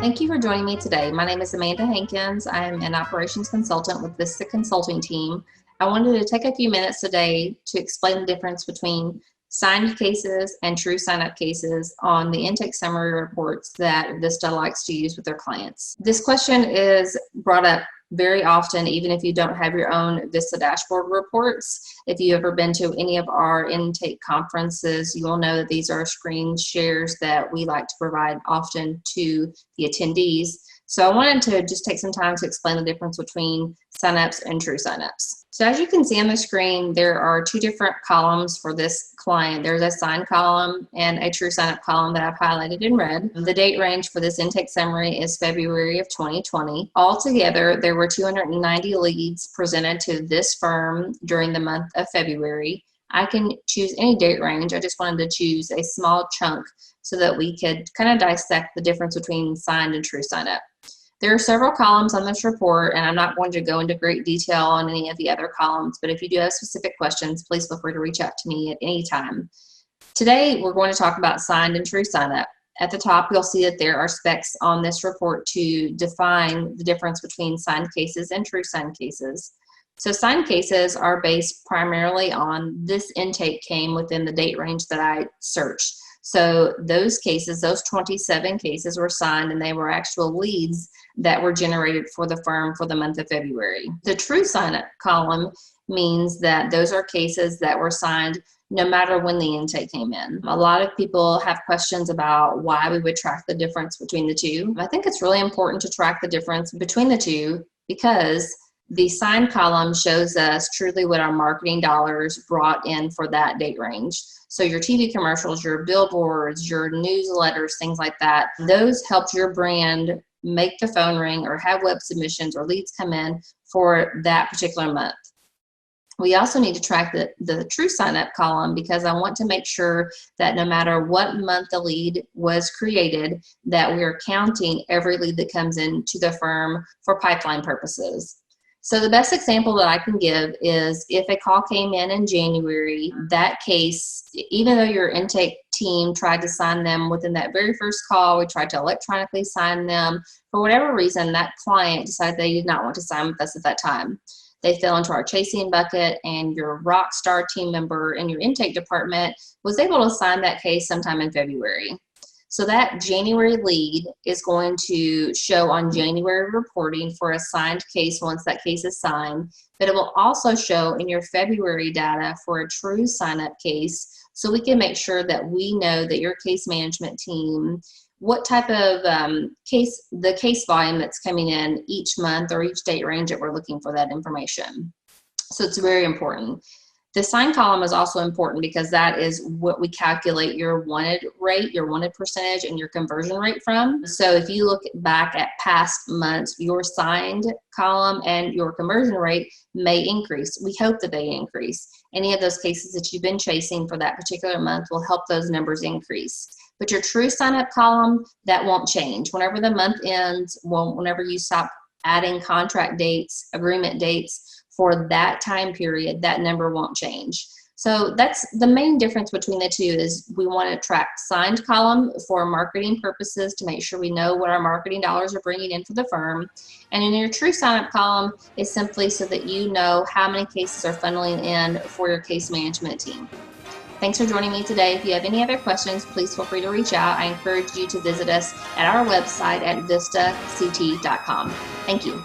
Thank you for joining me today. My name is Amanda Hankins. I'm an operations consultant with Vista consulting team. I wanted to take a few minutes today to explain the difference between signed cases and true sign-up cases on the intake summary reports that Vista likes to use with their clients. This question is brought up very often, even if you don't have your own Vista dashboard reports. If you've ever been to any of our intake conferences, you will know that these are screen shares that we like to provide often to the attendees. So I wanted to just take some time to explain the difference between signups and true signups. So as you can see on the screen, there are two different columns for this client. There's a signed column and a true signup column that I've highlighted in red. The date range for this intake summary is February of 2020. Altogether, there were 290 leads presented to this firm during the month of February. I can choose any date range. I just wanted to choose a small chunk so that we could kind of dissect the difference between signed and true signup. There are several columns on this report, and I'm not going to go into great detail on any of the other columns, but if you do have specific questions, please feel free to reach out to me at any time. Today, we're going to talk about signed and true signup. At the top, you'll see that there are specs on this report to define the difference between signed cases and true signed cases. So signed cases are based primarily on this intake came within the date range that I searched. So those cases, those 27 cases were signed, and they were actual leads that were generated for the firm for the month of February. The true sign-up column means that those are cases that were signed no matter when the intake came in. A lot of people have questions about why we would track the difference between the two. I think it's really important to track the difference between the two because the signed column shows us truly what our marketing dollars brought in for that date range. So your TV commercials, your billboards, your newsletters, things like that, those helped your brand make the phone ring or have web submissions or leads come in for that particular month. We also need to track the true sign-up column because I want to make sure that no matter what month the lead was created, that we are counting every lead that comes into the firm for pipeline purposes. So the best example that I can give is if a call came in January, that case, even though your intake team tried to sign them within that very first call, we tried to electronically sign them, for whatever reason, that client decided they did not want to sign with us at that time. They fell into our chasing bucket, and your rock star team member in your intake department was able to sign that case sometime in February. So that January lead is going to show on January reporting for a signed case once that case is signed, but it will also show in your February data for a true sign-up case, so we can make sure that we know that your case management team, what type of the case volume that's coming in each month or each date range that we're looking for that information. So it's very important. The signed column is also important because that is what we calculate your wanted rate, your wanted percentage, and your conversion rate from. So if you look back at past months, your signed column and your conversion rate may increase. We hope that they increase. Any of those cases that you've been chasing for that particular month will help those numbers increase. But your true sign-up column, that won't change. Whenever the month ends, whenever you stop adding contract dates, agreement dates, for that time period, that number won't change. So that's the main difference between the two is we want to track signed column for marketing purposes to make sure we know what our marketing dollars are bringing in for the firm. And in your true sign-up column is simply so that you know how many cases are funneling in for your case management team. Thanks for joining me today. If you have any other questions, please feel free to reach out. I encourage you to visit us at our website at vistact.com. Thank you.